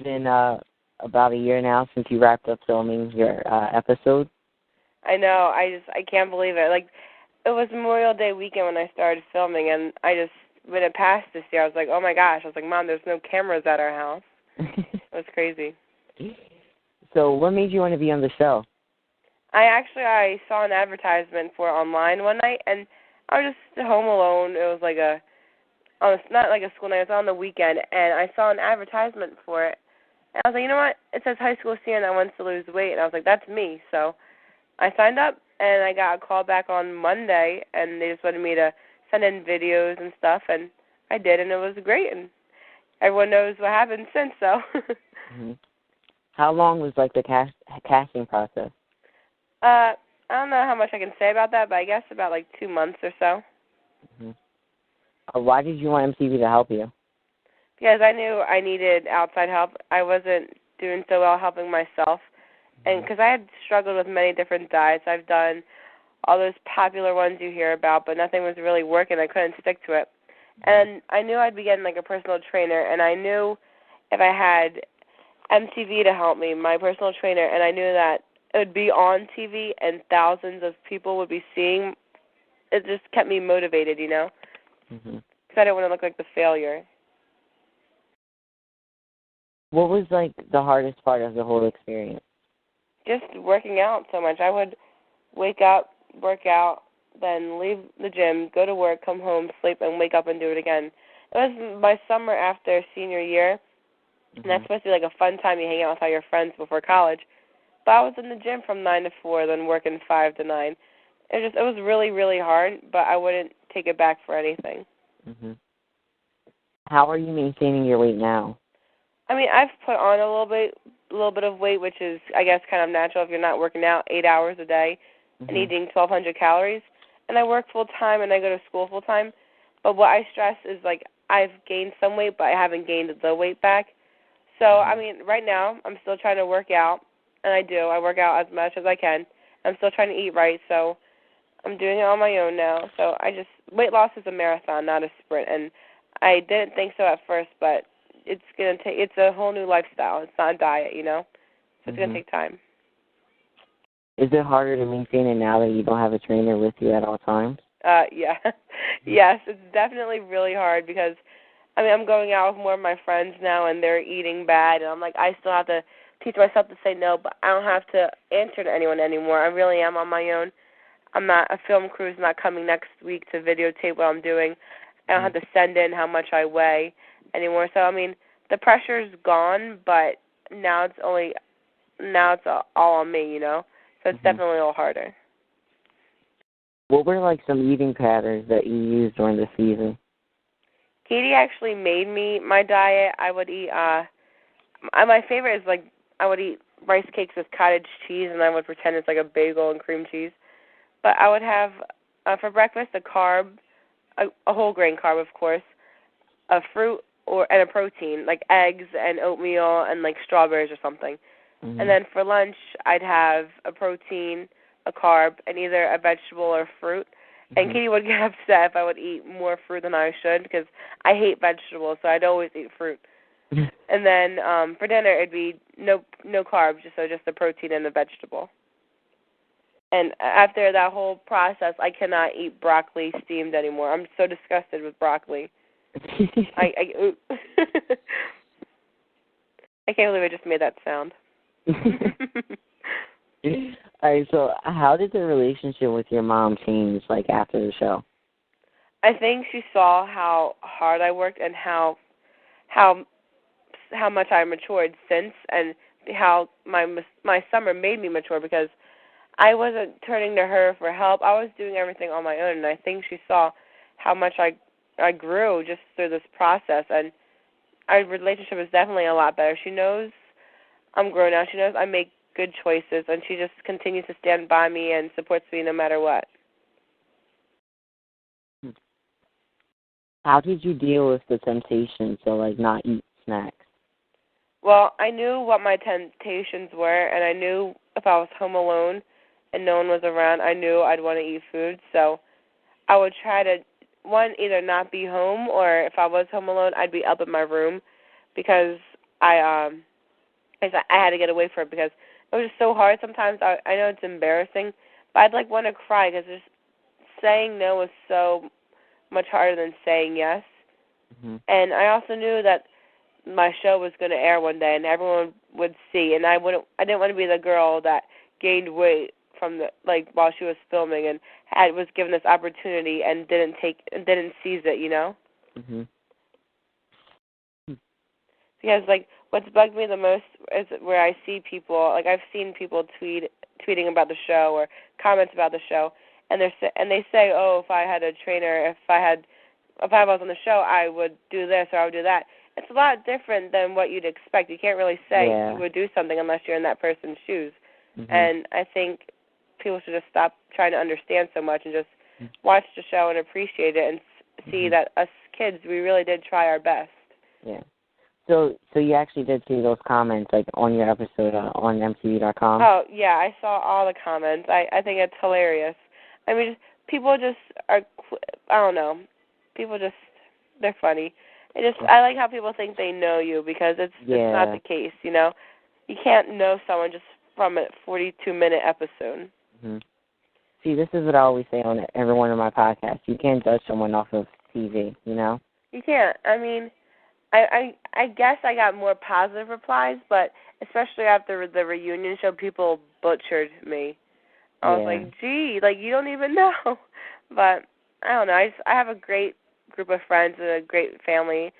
been about a year now since you wrapped up filming your episode. I know. I can't believe it. Like, it was Memorial Day weekend when I started filming, and when it passed this year, I was like, oh my gosh. I was like, Mom, there's no cameras at our house. It was crazy. So what made you want to be on the show? I saw an advertisement for it online one night, and I was just home alone. It was like not like a school night. It was on the weekend, and I saw an advertisement for it. And I was like, you know what? It says high school senior that wants to lose weight, and I was like, that's me. So I signed up, and I got a call back on Monday, and they just wanted me to send in videos and stuff, and I did, and it was great. And everyone knows what happened since, so. Mm-hmm. How long was like the casting process? I don't know how much I can say about that, but I guess about like 2 months or so. Mm-hmm. Why did you want MTV to help you? Because I knew I needed outside help. I wasn't doing so well helping myself. And because I had struggled with many different diets. I've done all those popular ones you hear about, but nothing was really working. I couldn't stick to it. And I knew I'd be getting like a personal trainer, and I knew if I had MTV to help me, my personal trainer, and I knew that it would be on TV and thousands of people would be seeing, it just kept me motivated, you know? Mm-hmm. Because I didn't want to look like the failure. What was like the hardest part of the whole experience? Just working out so much. I would wake up, work out, then leave the gym, go to work, come home, sleep, and wake up and do it again. It was my summer after senior year, and that's supposed to be like a fun time. You hang out with all your friends before college. But I was in the gym from 9 to 4, then working 5 to 9. It was really, really hard, but I wouldn't take it back for anything. Mm-hmm. How are you maintaining your weight now? I mean, I've put on a little bit of weight, which is, I guess, kind of natural if you're not working out 8 hours a day and eating 1,200 calories. And I work full time and I go to school full time. But what I stress is like I've gained some weight, but I haven't gained the weight back. So I mean, right now I'm still trying to work out, and I do. I work out as much as I can. I'm still trying to eat right, so I'm doing it on my own now. So weight loss is a marathon, not a sprint. And I didn't think so at first, but it's a whole new lifestyle. It's not a diet, you know? So it's gonna take time. Is it harder to maintain it now that you don't have a trainer with you at all times? Yeah. Yes, it's definitely really hard because I mean, I'm going out with more of my friends now and they're eating bad and I'm like I still have to teach myself to say no, but I don't have to answer to anyone anymore. I really am on my own. A film crew's not coming next week to videotape what I'm doing. I don't have to send in how much I weigh anymore. So I mean, the pressure's gone, but now it's all on me, you know. So it's definitely a little harder. What were like some eating patterns that you used during the season? Katie actually made me my diet. I would eat my favorite is like I would eat rice cakes with cottage cheese and I would pretend it's like a bagel and cream cheese. But I would have for breakfast a carb, a whole grain carb of course, a fruit and a protein, like eggs and oatmeal and like strawberries or something. And then for lunch, I'd have a protein, a carb, and either a vegetable or fruit. And Katie would get upset if I would eat more fruit than I should because I hate vegetables, so I'd always eat fruit. And then for dinner, it'd be no carbs, just the protein and the vegetable. And after that whole process, I cannot eat broccoli steamed anymore. I'm so disgusted with broccoli. I can't believe I just made that sound. All right, so how did the relationship with your mom change, like, after the show? I think she saw how hard I worked and how much I matured since, and how my summer made me mature because I wasn't turning to her for help. I was doing everything on my own, and I think she saw how much I grew just through this process, and our relationship is definitely a lot better. She knows I'm grown now. She knows I make good choices, and she just continues to stand by me and supports me no matter what. How did you deal with the temptation to, like, not eat snacks? Well, I knew what my temptations were, and I knew if I was home alone and no one was around, I knew I'd want to eat food. So I would try to, either not be home, or if I was home alone, I'd be up in my room because I had to get away from it because it was just so hard. Sometimes I know it's embarrassing, but I'd like want to cry because just saying no was so much harder than saying yes. Mm-hmm. And I also knew that my show was going to air one day and everyone would see, and I didn't want to be the girl that gained weight from while she was filming and was given this opportunity and didn't seize it, you know? Mhm. Because what's bugged me the most is where I see people, I've seen people tweeting about the show or comments about the show, and they say, oh, if I had a trainer, if I was on the show, I would do this or I would do that. It's a lot different than what you'd expect. You can't really say you would do something unless you're in that person's shoes. Mm-hmm. And I think people should just stop trying to understand so much and just watch the show and appreciate it and see that us kids, we really did try our best. Yeah. So you actually did see those comments on your episode on MTV.com? Oh, yeah, I saw all the comments. I think it's hilarious. I mean, people just are, I don't know, they're funny. I like how people think they know you because it's not the case, you know. You can't know someone just from a 42-minute episode. Mm-hmm. See, this is what I always say on every one of my podcasts. You can't judge someone off of TV, you know? You can't. I mean, I guess I got more positive replies, but especially after the reunion show, people butchered me. I was like, gee, you don't even know. But I don't know. I have a great group of friends and a great family,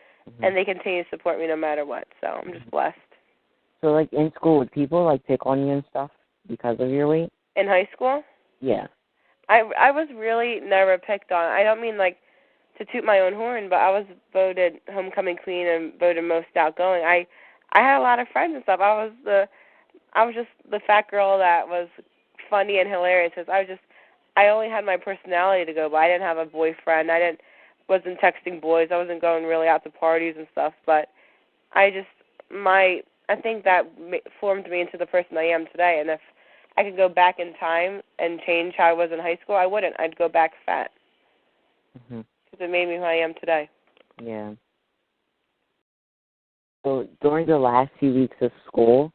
and they continue to support me no matter what. So I'm just blessed. So, in school, would people, pick on you and stuff because of your weight? In high school? Yeah. I was really never picked on. I don't mean, to toot my own horn, but I was voted homecoming queen and voted most outgoing. I had a lot of friends and stuff. I was just the fat girl that was funny and hilarious. I only had my personality to go by. I didn't have a boyfriend. Wasn't texting boys. I wasn't going really out to parties and stuff. But I think that formed me into the person I am today. And if I could go back in time and change how I was in high school, I wouldn't. I'd go back fat. Mm-hmm. Because it made me who I am today. Yeah. So during the last few weeks of school,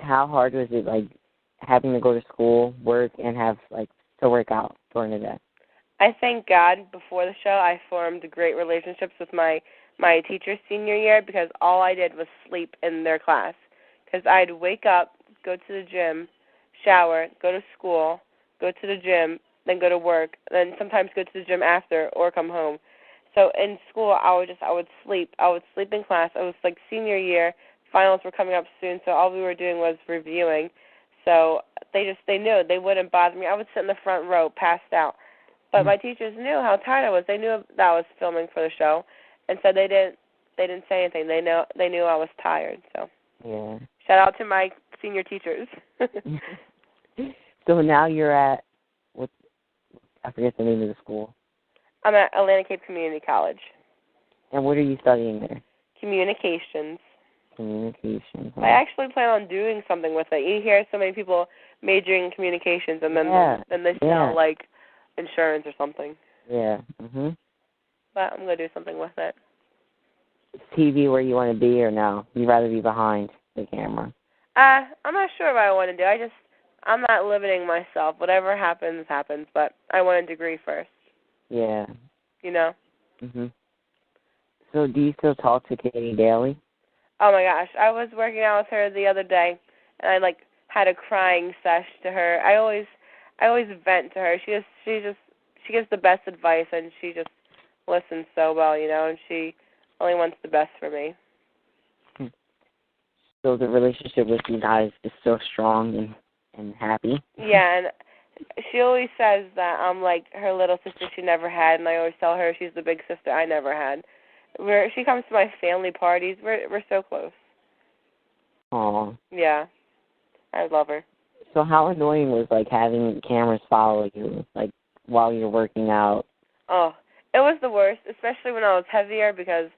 how hard was it, having to go to school, work, and have, to work out during the day? I thank God before the show I formed great relationships with my teachers senior year because all I did was sleep in their class. Because I'd wake up, go to the gym, shower, go to school, go to the gym, then go to work, then sometimes go to the gym after or come home. So in school, I would sleep. I would sleep in class. It was senior year. Finals were coming up soon, so all we were doing was reviewing. So they knew. They wouldn't bother me. I would sit in the front row, passed out. But my teachers knew how tired I was. They knew that I was filming for the show, and so they didn't say anything. They knew I was tired. So shout out to my senior teachers. So now you're at I forget the name of the school. I'm at Atlantic Cape Community College. And what are you studying there? Communications. Communications. Huh? I actually plan on doing something with it. You hear so many people majoring in communications, and then they sell insurance or something. Yeah. Mhm. But I'm gonna do something with it. Is TV where you want to be, or no? You'd rather be behind the camera? I'm not sure what I want to do. I'm not limiting myself. Whatever happens, happens. But I want a degree first. Yeah. You know? Mhm. So do you still talk to Katie daily? Oh my gosh, I was working out with her the other day, and I had a crying sesh to her. I always vent to her. She gives the best advice, and she just listens so well, you know. And she only wants the best for me. So the relationship with you guys is still strong and happy? Yeah, and she always says that I'm her little sister she never had, and I always tell her she's the big sister I never had. She comes to my family parties. We're so close. Aw. Yeah, I love her. So how annoying was having cameras follow you while you're working out? Oh, it was the worst, especially when I was heavier because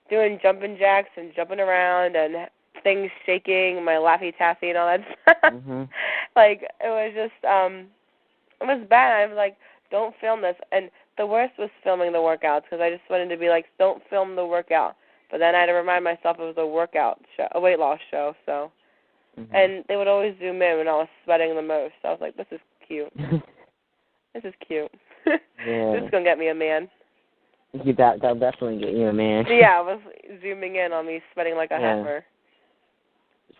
doing jumping jacks and jumping around and things shaking, my Laffy Taffy and all that stuff. Mhm. It was just it was bad. I was don't film this. And the worst was filming the workouts because I just wanted to be don't film the workout. But then I had to remind myself it was a workout show, a weight loss show. So, and they would always zoom in when I was sweating the most. So I was like, this is cute. This is cute. Yeah. This is gonna get me a man. That'll definitely get you a man. Yeah, I was zooming in on me sweating like a heifer.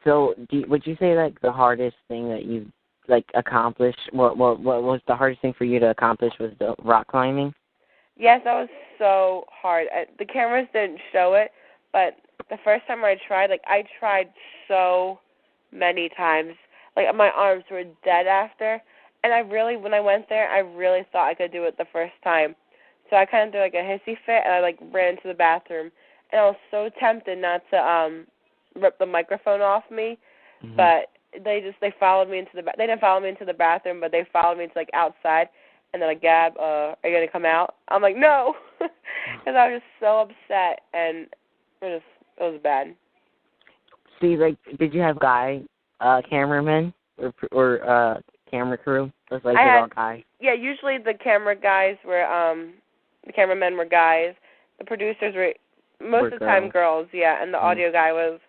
So, would you say like the hardest thing that you've like accomplished? What was the hardest thing for you to accomplish was the rock climbing? Yes, that was so hard. The cameras didn't show it, but the first time I tried so many times. Like my arms were dead after, and when I went there, I really thought I could do it the first time. So I kind of did like a hissy fit, and I like ran to the bathroom, and I was so tempted not to rip the microphone off me, but they followed me into they didn't follow me into the bathroom, but they followed me to like outside, and they're like, Gab, are you gonna come out? I'm like, no, because I was just so upset, and it was bad. See, like, did you have guy cameramen or camera crew? Was like all guys? Yeah, usually the camera guys were the cameramen were guys. The producers were most of the time girls, and the audio guy was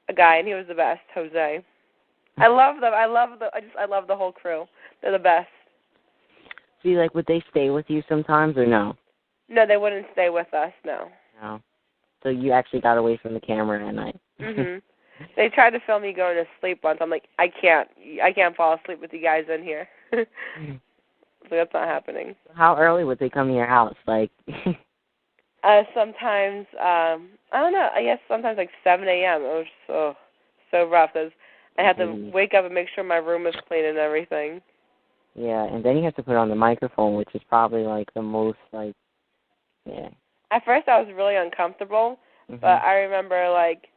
a guy, and he was the best, Jose. I love them. I love the whole crew. They're the best. See, like, would they stay with you sometimes or no? No, they wouldn't stay with us. No. No. So you actually got away from the camera at night. They tried to film me going to sleep once. I'm like, I can't fall asleep with you guys in here. So that's not happening. How early would they come to your house? Like, sometimes, I don't know. I guess sometimes like 7 a.m. It was so rough because I had to wake up and make sure my room was clean and everything. Yeah, and then you have to put on the microphone, which is probably like the most like, yeah. At first, I was really uncomfortable, but I remember like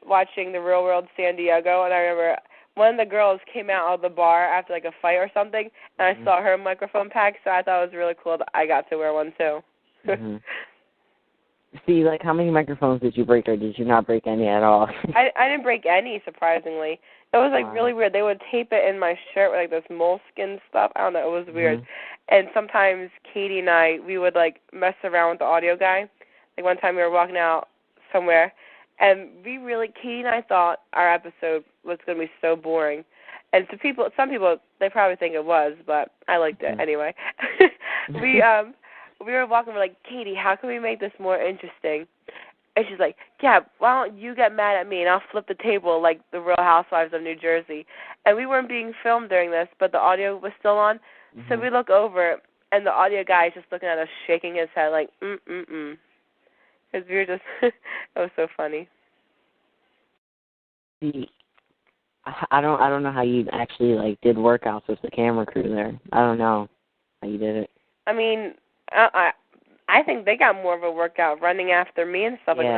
watching The Real World San Diego, and I remember one of the girls came out of the bar after like a fight or something, and I saw her microphone pack, so I thought it was really cool that I got to wear one too. See, like, how many microphones did you break, or did you not break any at all? I didn't break any, surprisingly. It was like really weird. They would tape it in my shirt with like this moleskin stuff. I don't know. It was weird. And sometimes Katie and I, we would like mess around with the audio guy. Like one time we were walking out somewhere, and Katie and I thought our episode was going to be so boring. And some people, they probably think it was, but I liked it anyway. We were walking, we're like, Katie, how can we make this more interesting? And she's like, yeah, why don't you get mad at me and I'll flip the table like the Real Housewives of New Jersey. And we weren't being filmed during this, but the audio was still on. So we look over, and the audio guy is just looking at us, shaking his head like, Because we were just, it was so funny. See, I don't know how you actually like did workouts with the camera crew there. I don't know how you did it. I mean, I think they got more of a workout running after me and stuff. Like when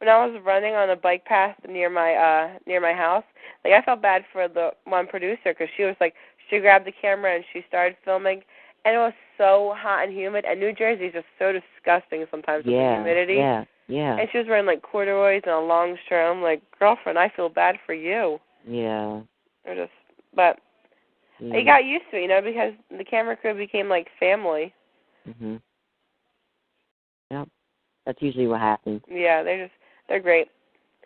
I was running on a bike path near my house, like I felt bad for the one producer because she grabbed the camera and she started filming, and it was so hot and humid. And New Jersey is just so disgusting sometimes with the humidity. Yeah. And she was wearing like corduroys and a long shirt. I'm like, girlfriend, I feel bad for you. Yeah. But I got used to it, because the camera crew became like family. Yep. That's usually what happens. Yeah, they're great.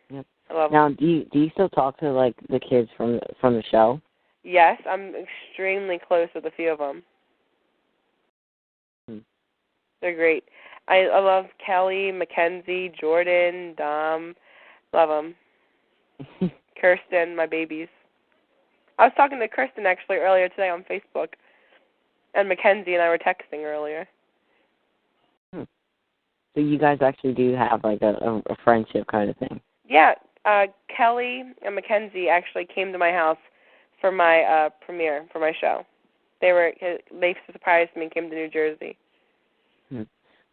Yep. I love them. Now, do you still talk to like the kids from the show? Yes, I'm extremely close with a few of them. They're great. I love Kelly, Mackenzie, Jordan, Dom. Love them. Kirsten, my babies. I was talking to Kirsten actually earlier today on Facebook, and Mackenzie and I were texting earlier. So you guys actually do have like a friendship kind of thing? Yeah. Kelly and Mackenzie actually came to my house for my premiere for my show. They surprised me and came to New Jersey.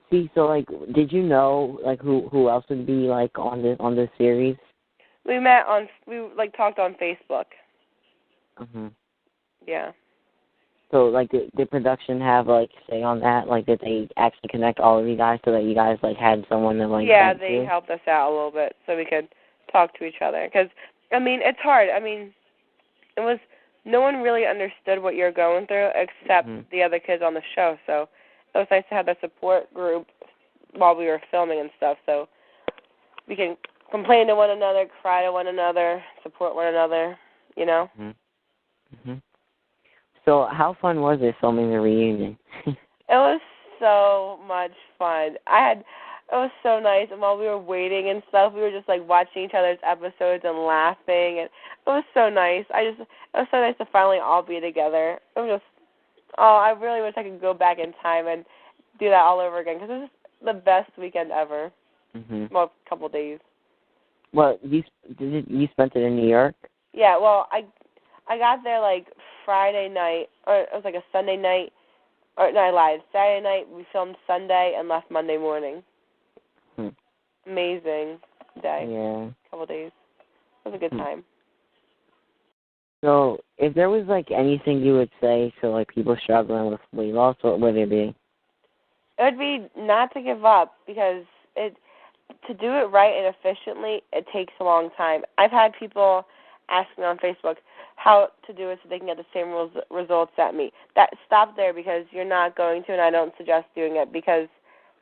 See, so like, did you know like who else would be like on this series? We talked on Facebook. Yeah. So like, did production have like say on that? Like, did they actually connect all of you guys so that you guys like had someone to like? Yeah, they helped us out a little bit so we could talk to each other. Because I mean, it's hard. I mean, no one really understood what you're going through except the other kids on the show. So it was nice to have that support group while we were filming and stuff. So we can complain to one another, cry to one another, support one another, you know? Mm-hmm. So how fun was it filming the reunion? It was so much fun. It was so nice, and while we were waiting and stuff, we were just, like, watching each other's episodes and laughing, and it was so nice. It was so nice to finally all be together. It was just, I really wish I could go back in time and do that all over again, because it was the best weekend ever. Mm-hmm. Well, a couple days. Well, you spent it in New York? Yeah, well, I got there, like, Friday night, or it was like a Sunday night, or no, I lied. Saturday night, we filmed Sunday and left Monday morning. Amazing day. Yeah. Couple days. It was a good time. So, if there was, like, anything you would say to, like, people struggling with weight loss, what would it be? It would be not to give up, because to do it right and efficiently, it takes a long time. I've had people ask me on Facebook how to do it so they can get the same results at me. Stop there, because you're not going to, and I don't suggest doing it, because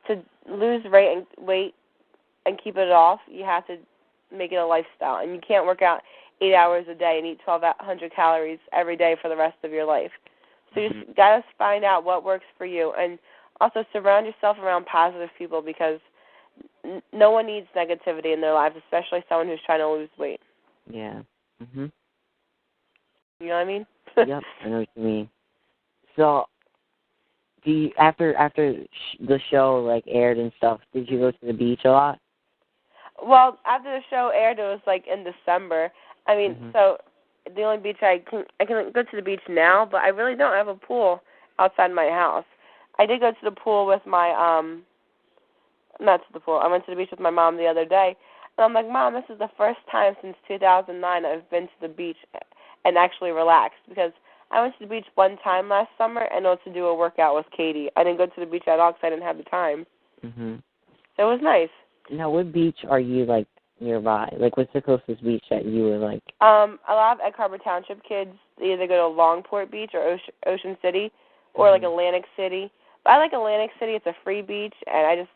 to lose weight and keep it off, you have to make it a lifestyle, and you can't work out 8 hours a day and eat 1,200 calories every day for the rest of your life. So you just got to find out what works for you, and also surround yourself around positive people, because no one needs negativity in their lives, especially someone who's trying to lose weight. Yeah. Mhm. You know what I mean? Yep, I know what you mean. So, do you, after the show like aired and stuff, did you go to the beach a lot? Well, after the show aired, it was like in December. I mean, so the only beach I can go to the beach now, but I really don't have a pool outside my house. I did go to the pool with my not to the pool. I went to the beach with my mom the other day, and I'm like, Mom, this is the first time since 2009 I've been to the beach and actually relaxed, because I went to the beach one time last summer and went to do a workout with Katie. I didn't go to the beach at all because I didn't have the time. So it was nice. Now, what beach are you, like, nearby? Like, what's the closest beach that you were, like? A lot of Egg Harbor Township kids either go to Longport Beach or Ocean City or, like, Atlantic City. But I like Atlantic City. It's a free beach, and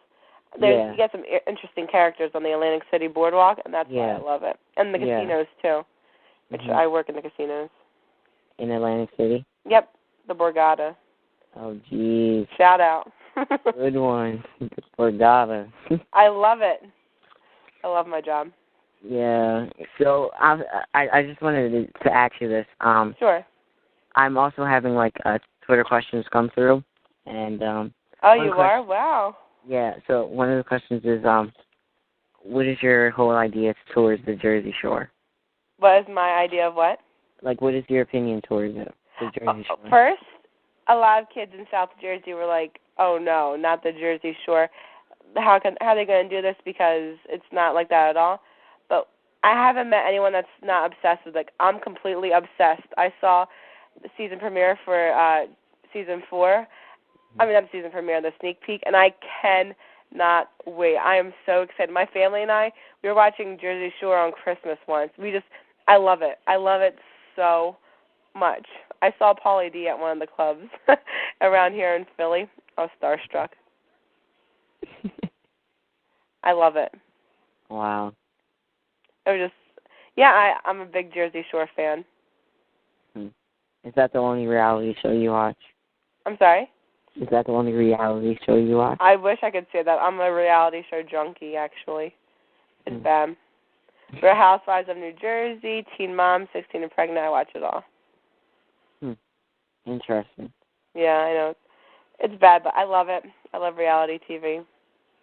you get some interesting characters on the Atlantic City boardwalk, and that's why I love it. And the casinos, too, which I work in the casinos. In Atlantic City? Yep, the Borgata. Oh, jeez. Shout out. Good one. Borgata. I love it. I love my job. Yeah. So I just wanted to ask you this. Sure. I'm also having like Twitter questions come through, and oh, you are? Wow. Yeah. So one of the questions is what is your whole idea towards the Jersey Shore? What is my idea of what? Like, what is your opinion towards it, the Jersey Shore? First, a lot of kids in South Jersey were like, "Oh no, not the Jersey Shore. How are they going to do this? Because it's not like that at all." But I haven't met anyone that's not obsessed with it. Like, I'm completely obsessed. I saw the season premiere for season 4. I mean, not the season premiere, the sneak peek, and I cannot wait. I am so excited. My family and I, we were watching Jersey Shore on Christmas once. I love it. I love it so much. I saw Pauly D at one of the clubs around here in Philly. I was starstruck. I love it. Wow. It was just, I'm a big Jersey Shore fan. Is that the only reality show you watch? I'm sorry? Is that the only reality show you watch? I wish I could say that. I'm a reality show junkie, actually. It's bad. Real Housewives of New Jersey, Teen Mom, 16 and Pregnant, I watch it all. Interesting. Yeah, I know. It's bad, but I love it. I love reality TV.